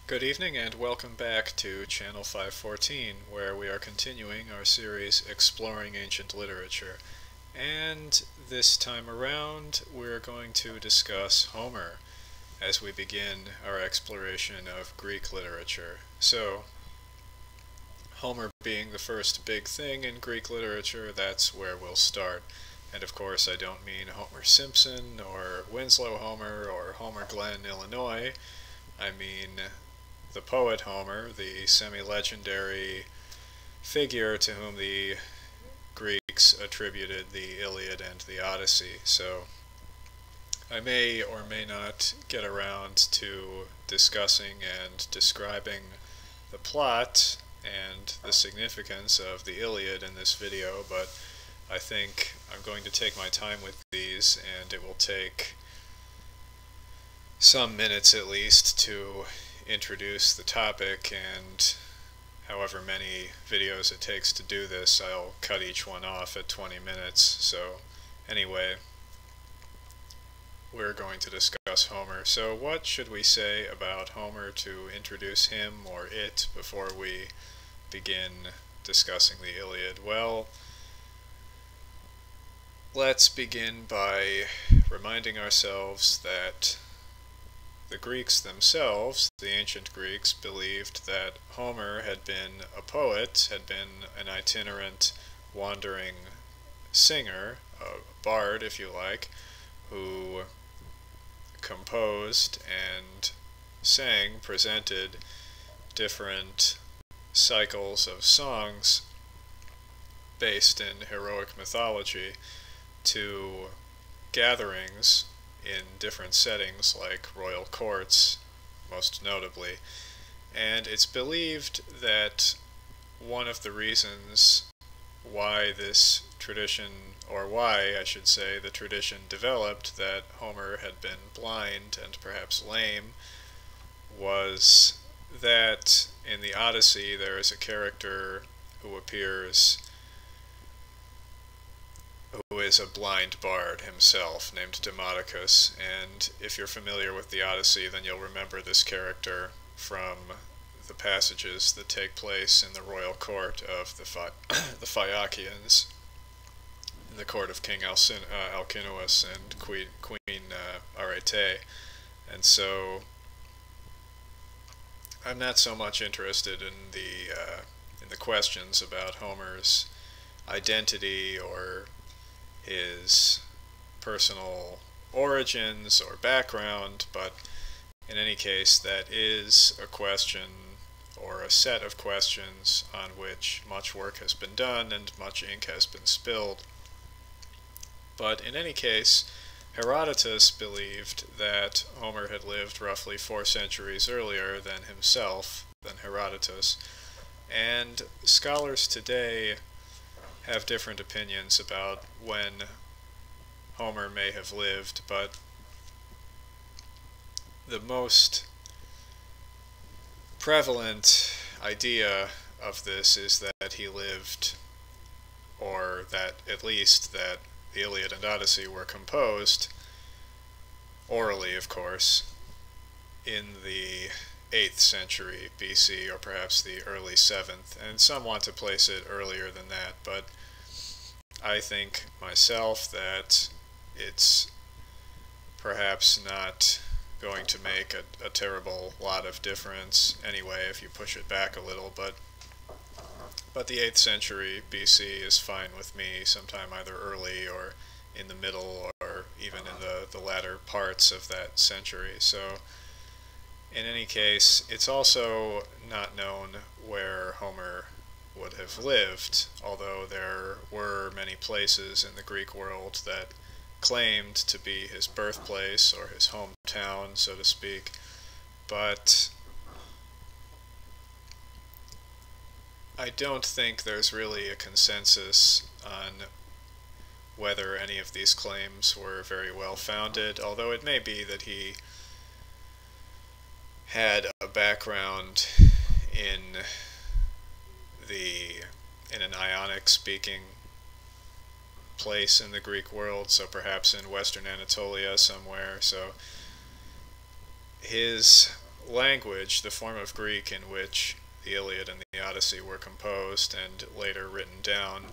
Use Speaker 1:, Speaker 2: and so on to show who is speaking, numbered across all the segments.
Speaker 1: Good evening and welcome back to Channel 514, where we are continuing our series Exploring Ancient Literature. And this time around, we're going to discuss Homer as we begin our exploration of Greek literature. So, Homer being the first big thing in Greek literature, that's where we'll start. And of course, I don't mean Homer Simpson or Winslow Homer or Homer Glen, Illinois. I mean the poet Homer, the semi-legendary figure to whom the Greeks attributed the Iliad and the Odyssey. So I may or may not get around to discussing and describing the plot and the significance of the Iliad in this video, but I think I'm going to take my time with these, and it will take some minutes at least to introduce the topic, and however many videos it takes to do this, I'll cut each one off at 20 minutes. So anyway, we're going to discuss Homer. So what should we say about Homer to introduce him or it before we begin discussing the Iliad? Well, let's begin by reminding ourselves that the Greeks themselves, the ancient Greeks, believed that Homer had been a poet, had been an itinerant, wandering singer, a bard if you like, who composed and sang, presented different cycles of songs based in heroic mythology to gatherings in different settings like royal courts, most notably. And it's believed that one of the reasons why this tradition, or why, I should say, the tradition developed that Homer had been blind and perhaps lame, was that in the Odyssey there is a character who appears who is a blind bard himself, named Demodocus, and if you're familiar with the Odyssey, then you'll remember this character from the passages that take place in the royal court of the Phaeacians, in the court of King Alcinous and Queen Arete. And so I'm not so much interested in the questions about Homer's identity or his personal origins or background, but in any case, that is a question or a set of questions on which much work has been done and much ink has been spilled. But in any case, Herodotus believed that Homer had lived roughly 4 centuries earlier than himself, than Herodotus, and scholars today have different opinions about when Homer may have lived, but the most prevalent idea of this is that he lived, or that at least that the Iliad and Odyssey were composed, orally of course, in the 8th century BC, or perhaps the early 7th, and some want to place it earlier than that, but I think myself that it's perhaps not going to make a terrible lot of difference anyway if you push it back a little, but the 8th century BC is fine with me, sometime either early or in the middle or even in the latter parts of that century. So in any case, it's also not known where Homer would have lived, although there were many places in the Greek world that claimed to be his birthplace or his hometown, so to speak. But I don't think there's really a consensus on whether any of these claims were very well founded, although it may be that he had a background in an Ionic speaking place in the Greek world, so perhaps in western Anatolia somewhere. So his language, the form of Greek in which the Iliad and the Odyssey were composed and later written down,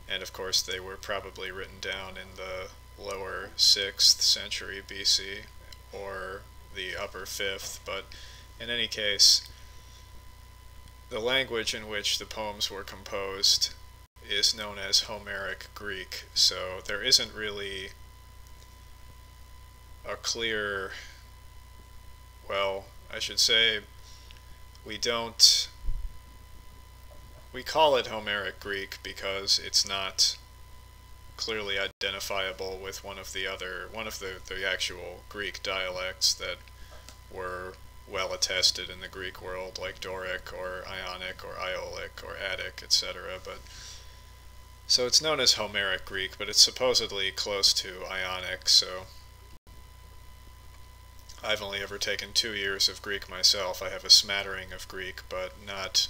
Speaker 1: and of course they were probably written down in the lower 6th century BC or the upper 5th, but in any case, the language in which the poems were composed is known as Homeric Greek, so there isn't really a clear, well, I should say, we call it Homeric Greek because it's not clearly identifiable with one of the actual Greek dialects that were well attested in the Greek world, like Doric or Ionic or Iolic or Attic, etc. But so it's known as Homeric Greek, but it's supposedly close to Ionic, so I've only ever taken 2 years of Greek myself. I have a smattering of Greek, but not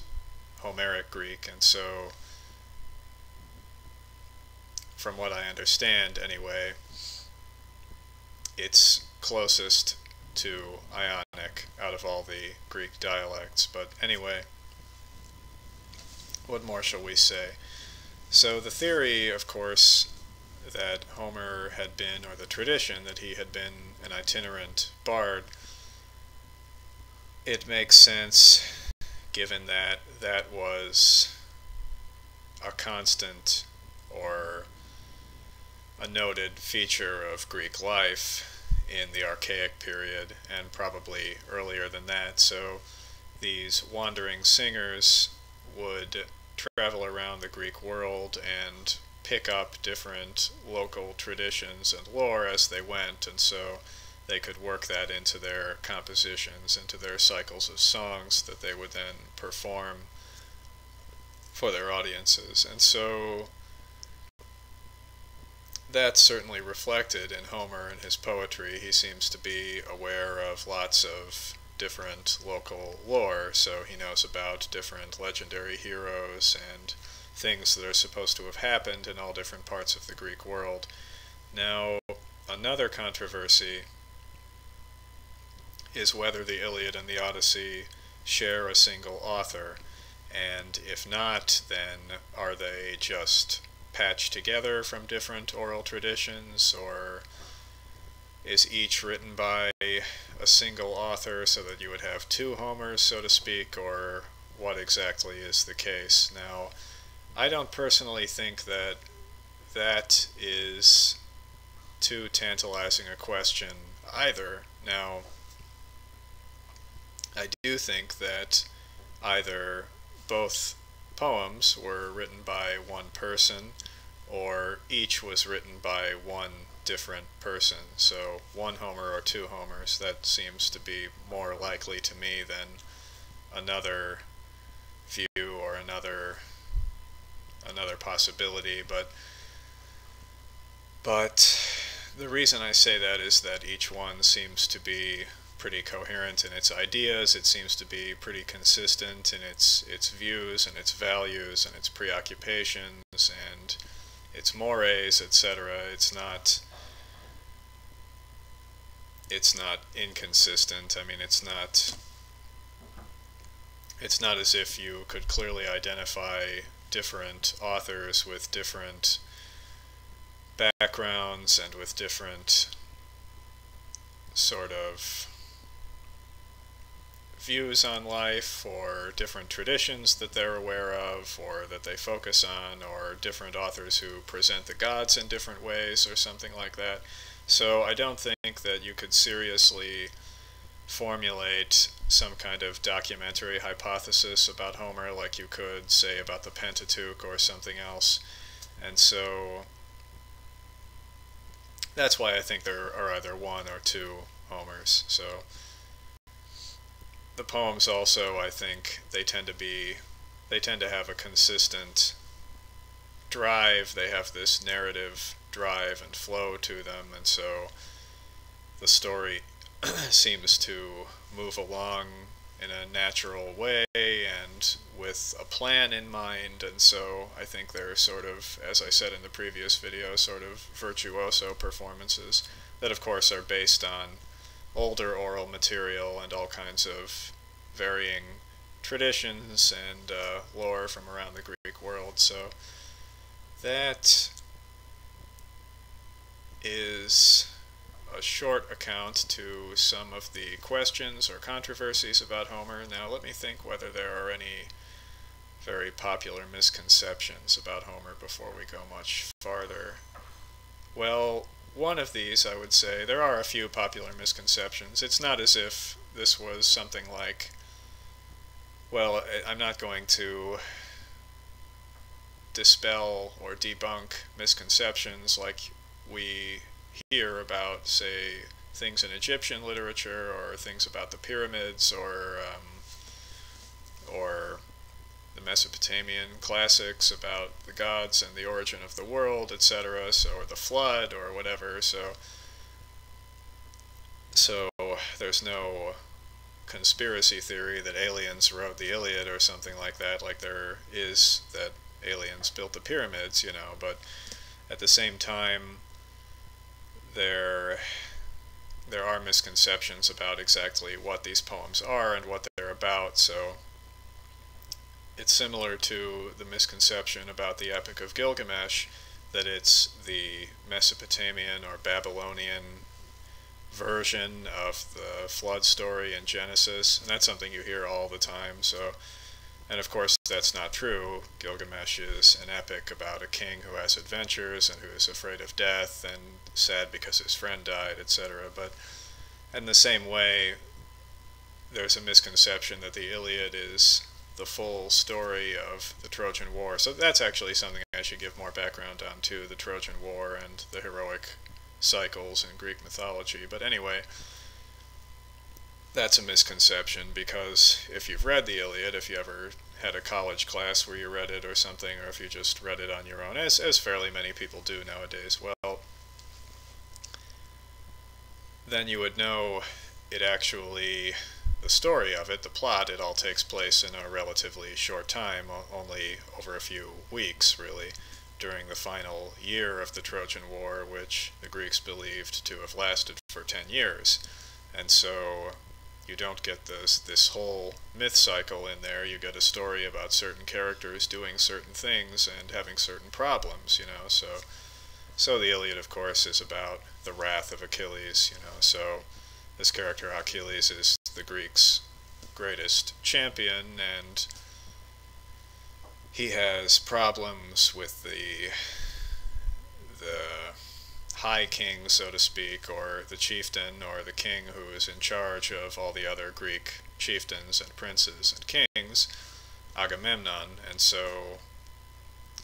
Speaker 1: Homeric Greek, and so from what I understand anyway, it's closest to Ionic out of all the Greek dialects. But anyway, what more shall we say? So the theory, of course, that Homer had been, or the tradition that he had been an itinerant bard, it makes sense given that that was a constant or a noted feature of Greek life in the Archaic period, and probably earlier than that. So these wandering singers would travel around the Greek world and pick up different local traditions and lore as they went, and so they could work that into their compositions, into their cycles of songs that they would then perform for their audiences. And so that's certainly reflected in Homer and his poetry. He seems to be aware of lots of different local lore, so he knows about different legendary heroes and things that are supposed to have happened in all different parts of the Greek world. Now, another controversy is whether the Iliad and the Odyssey share a single author, and if not, then are they just patched together from different oral traditions, or is each written by a single author so that you would have 2 Homers, so to speak, or what exactly is the case? Now, I don't personally think that that is too tantalizing a question either. Now, I do think that either both poems were written by one person, or each was written by one different person. So 1 Homer or 2 Homers, that seems to be more likely to me than another view or another possibility. But the reason I say that is that each one seems to be pretty coherent in its ideas. It seems to be pretty consistent in its views and its values and its preoccupations and its mores, etc. It's not inconsistent. I mean, it's not as if you could clearly identify different authors with different backgrounds and with different sort of views on life, or different traditions that they're aware of or that they focus on, or different authors who present the gods in different ways or something like that. So I don't think that you could seriously formulate some kind of documentary hypothesis about Homer like you could, say, about the Pentateuch or something else. And so that's why I think there are either 1 or 2 Homers. So the poems also, I think, they tend to have a consistent drive. They have this narrative drive and flow to them, and so the story seems to move along in a natural way and with a plan in mind. And so I think they're sort of, as I said in the previous video, sort of virtuoso performances that of course are based on older oral material and all kinds of varying traditions and lore from around the Greek world. So that is a short account to some of the questions or controversies about Homer. Now let me think whether there are any very popular misconceptions about Homer before we go much farther. Well, one of these, I would say, there are a few popular misconceptions. It's not as if this was something like, well, I'm not going to dispel or debunk misconceptions like we hear about, say, things in Egyptian literature or things about the pyramids or the Mesopotamian classics about the gods and the origin of the world, etc., so, or the flood or whatever. So there's no conspiracy theory that aliens wrote the Iliad or something like that, like there is that aliens built the pyramids, but at the same time, there are misconceptions about exactly what these poems are and what they're about. So it's similar to the misconception about the Epic of Gilgamesh, that it's the Mesopotamian or Babylonian version of the flood story in Genesis, and that's something you hear all the time. So, and of course that's not true. Gilgamesh is an epic about a king who has adventures and who is afraid of death and sad because his friend died, etc. But in the same way, there's a misconception that the Iliad is the full story of the Trojan War. So that's actually something I should give more background on too, the Trojan War and the heroic cycles in Greek mythology. But anyway, that's a misconception, because if you've read the Iliad, if you ever had a college class where you read it or something, or if you just read it on your own, as fairly many people do nowadays, well, then you would know it actually, the story of it, the plot, it all takes place in a relatively short time, only over a few weeks, really, during the final year of the Trojan War, which the Greeks believed to have lasted for 10 years. And so you don't get this whole myth cycle in there. You get a story about certain characters doing certain things and having certain problems, So the Iliad, of course, is about the wrath of Achilles, So this character Achilles is the Greeks' greatest champion, and he has problems with the high king, so to speak, or the chieftain, or the king who is in charge of all the other Greek chieftains and princes and kings, Agamemnon, and so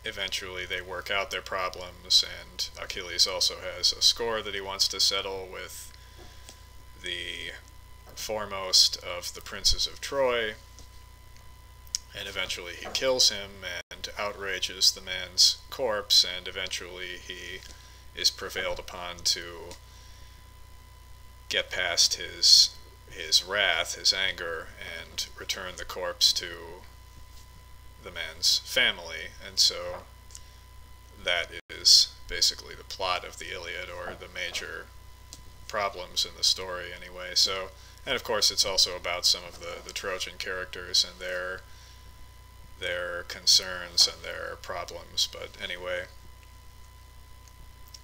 Speaker 1: eventually they work out their problems, and Achilles also has a score that he wants to settle with the foremost of the princes of Troy, and eventually he kills him and outrages the man's corpse, and eventually he is prevailed upon to get past his wrath, his anger, and return the corpse to the man's family. And so that is basically the plot of the Iliad, or the major problems in the story anyway. So, and of course it's also about some of the Trojan characters and their concerns and their problems. But anyway,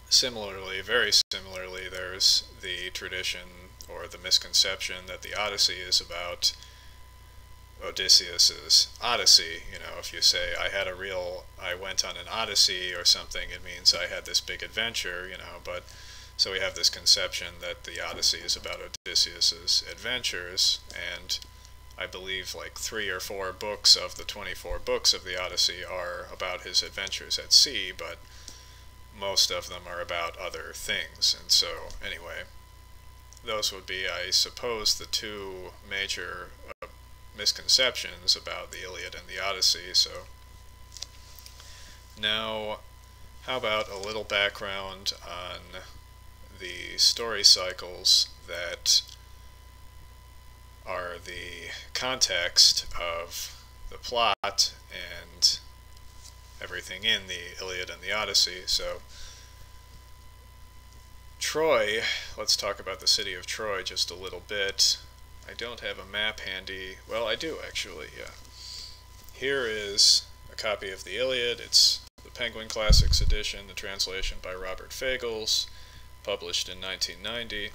Speaker 1: similarly, very similarly, there's the tradition or the misconception that the Odyssey is about Odysseus's Odyssey. If you say I went on an Odyssey or something, it means I had this big adventure, but so we have this conception that the Odyssey is about Odysseus's adventures, and I believe like 3 or 4 books of the 24 books of the Odyssey are about his adventures at sea, but most of them are about other things. And so, anyway, those would be, I suppose, the 2 major misconceptions about the Iliad and the Odyssey. So, now, how about a little background on the story cycles that are the context of the plot and everything in the Iliad and the Odyssey. So Troy, let's talk about the city of Troy just a little bit. I don't have a map handy. Well, I do actually, yeah. Here is a copy of the Iliad. It's the Penguin Classics edition, the translation by Robert Fagles, published in 1990.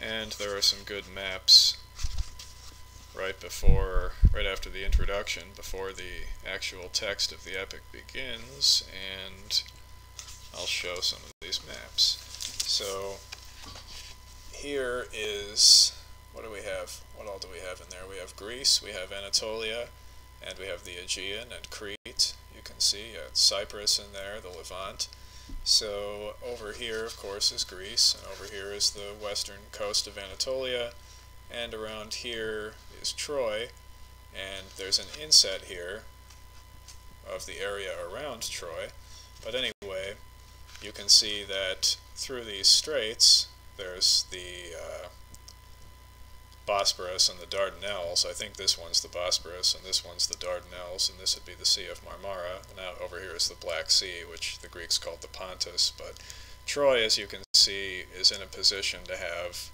Speaker 1: And there are some good maps right after the introduction, before the actual text of the epic begins, and I'll show some of these maps. So here is, what do we have? What all do we have in there? We have Greece, we have Anatolia, and we have the Aegean and Crete. You can see Cyprus in there, the Levant. So over here, of course, is Greece, and over here is the western coast of Anatolia, and around here is Troy, and there's an inset here of the area around Troy. But anyway, you can see that through these straits, there's the Bosporus and the Dardanelles. I think this one's the Bosporus and this one's the Dardanelles, and this would be the Sea of Marmara. And out over here is the Black Sea, which the Greeks called the Pontus. But Troy, as you can see, is in a position to have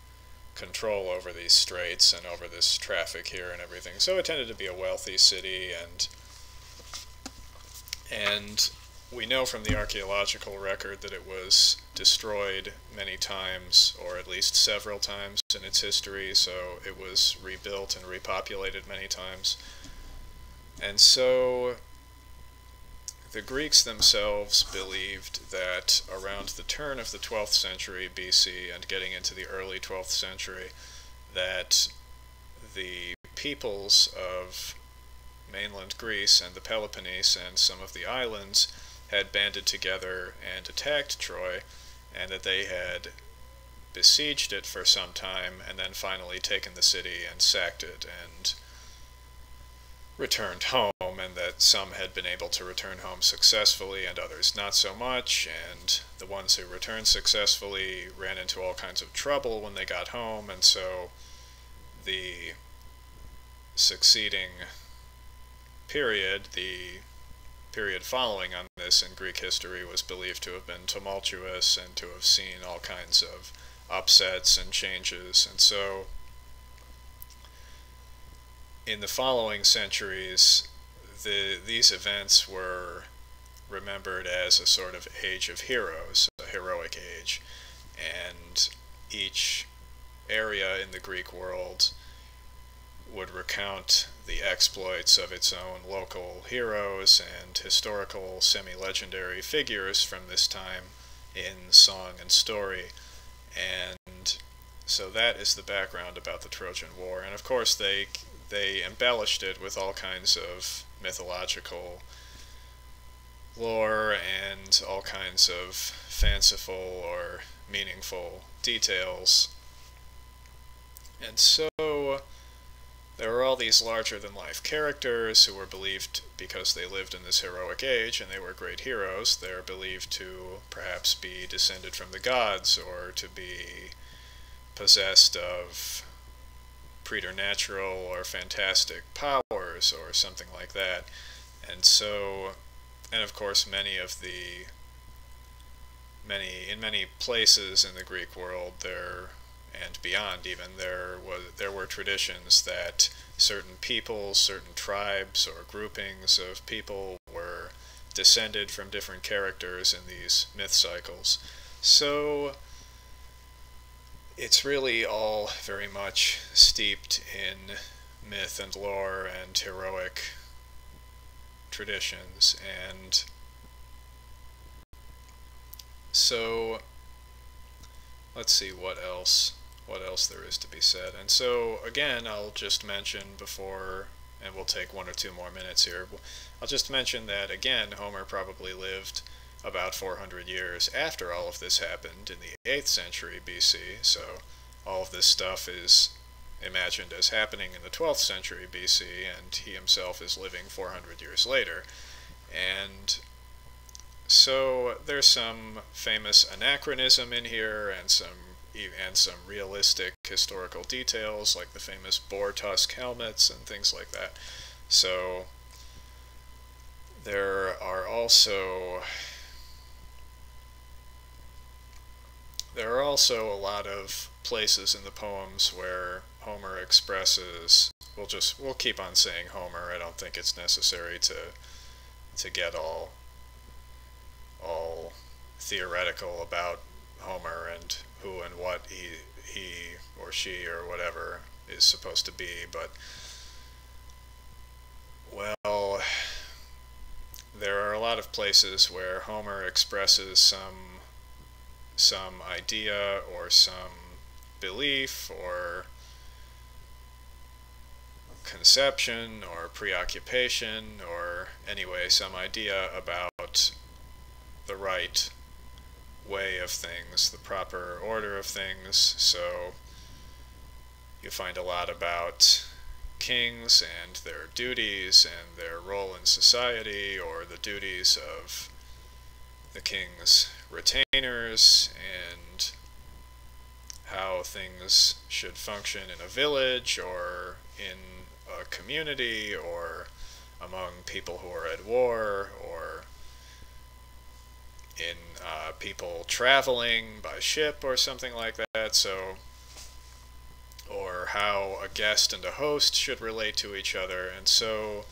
Speaker 1: control over these straits and over this traffic here and everything. So it tended to be a wealthy city, and we know from the archaeological record that it was destroyed many times, or at least several times in its history, so it was rebuilt and repopulated many times. And so the Greeks themselves believed that around the turn of the 12th century BC and getting into the early 12th century, that the peoples of mainland Greece and the Peloponnese and some of the islands had banded together and attacked Troy, and that they had besieged it for some time and then finally taken the city and sacked it and returned home, and that some had been able to return home successfully and others not so much, and the ones who returned successfully ran into all kinds of trouble when they got home, and so the succeeding period, the period following on this in Greek history, was believed to have been tumultuous and to have seen all kinds of upsets and changes. And so in the following centuries, these events were remembered as a sort of age of heroes, a heroic age, and each area in the Greek world would recount the exploits of its own local heroes and historical semi-legendary figures from this time in song and story. And so that is the background about the Trojan War. And of course they embellished it with all kinds of mythological lore and all kinds of fanciful or meaningful details. And so there were all these larger-than-life characters who were believed, because they lived in this heroic age and they were great heroes, they're believed to perhaps be descended from the gods or to be possessed of preternatural or fantastic powers or something like that. And so, and of course in many places in the Greek world and beyond even, there were traditions that certain peoples, certain tribes or groupings of people were descended from different characters in these myth cycles. So it's really all very much steeped in myth and lore and heroic traditions. And so let's see what else there is to be said. And so again, I'll just mention before, and we'll take 1 or 2 more minutes here, I'll just mention that again, Homer probably lived about 400 years after all of this happened in the 8th century BC, so all of this stuff is imagined as happening in the 12th century BC, and he himself is living 400 years later. And so there's some famous anachronism in here, and some realistic historical details, like the famous boar tusk helmets and things like that. So there are also there are also a lot of places in the poems where Homer expresses, we'll keep on saying Homer. I don't think it's necessary to get all theoretical about Homer and who and what he or she or whatever is supposed to be, but well, there are a lot of places where Homer expresses some idea or some belief or conception or preoccupation or anyway some idea about the right way of things, the proper order of things. So you find a lot about kings and their duties and their role in society, or the duties of the king's retainers, and how things should function in a village or in a community or among people who are at war, or in people traveling by ship or something like that. So, or how a guest and a host should relate to each other, and so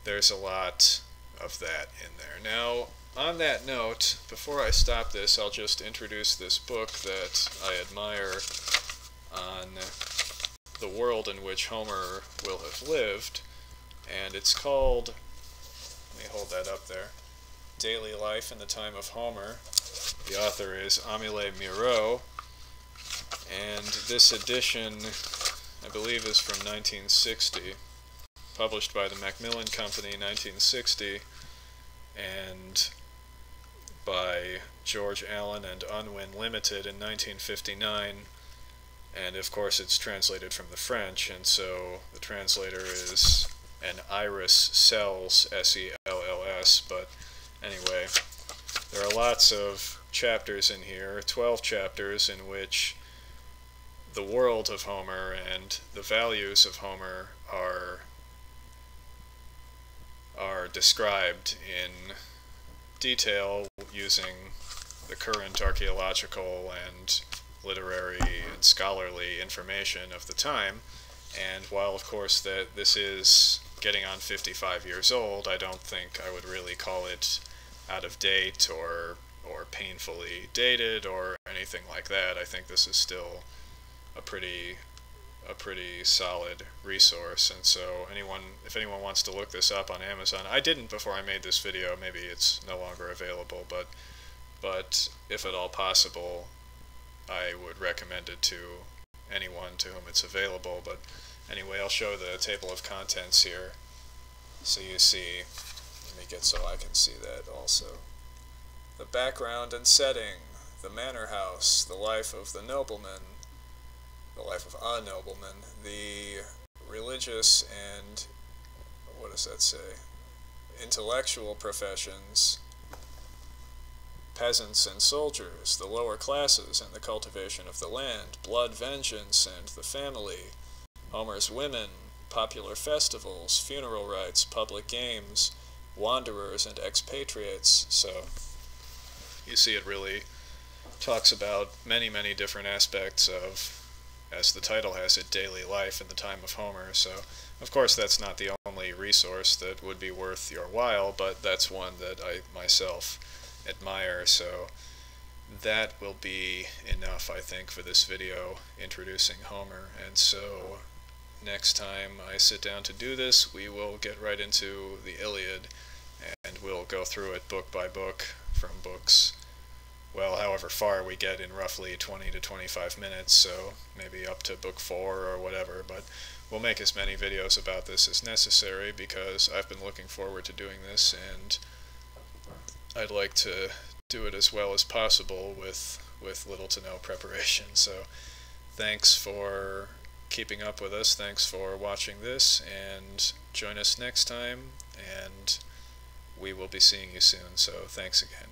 Speaker 1: there's a lot of that in there. Now, on that note, before I stop this, I'll just introduce this book that I admire on the world in which Homer will have lived, and it's called, let me hold that up there, Daily Life in the Time of Homer. The author is Amile Miro, and this edition, I believe, is from 1960, published by the Macmillan Company in 1960, and by George Allen and Unwin Limited in 1959, and of course it's translated from the French, and so the translator is an Iris Sells, S-E-L-L-S, but anyway, there are lots of chapters in here, 12 chapters, in which the world of Homer and the values of Homer are described in detail using the current archaeological and literary and scholarly information of the time. And while of course that this is getting on 55 years old, I don't think I would really call it out of date or painfully dated or anything like that. I think this is still a pretty solid resource, and so if anyone wants to look this up on Amazon, I didn't before I made this video, maybe it's no longer available, but if at all possible, I would recommend it to anyone to whom it's available. But anyway, I'll show the table of contents here, so you see, let me get so I can see that also. The background and setting, the manor house, the life of the nobleman, the life of a nobleman, the religious and, what does that say, intellectual professions, peasants and soldiers, the lower classes and the cultivation of the land, blood vengeance and the family, Homer's women, popular festivals, funeral rites, public games, wanderers and expatriates. So you see it really talks about many, many different aspects of, as the title has it, daily life in the time of Homer. So, of course, that's not the only resource that would be worth your while, but that's one that I myself admire. So that will be enough, I think, for this video introducing Homer. And so next time I sit down to do this, we will get right into the Iliad, and we'll go through it book by book from books, well, however far we get in roughly 20 to 25 minutes, so maybe up to book 4 or whatever, but we'll make as many videos about this as necessary because I've been looking forward to doing this, and I'd like to do it as well as possible with little to no preparation. So thanks for keeping up with us, thanks for watching this, and join us next time, and we will be seeing you soon, so thanks again.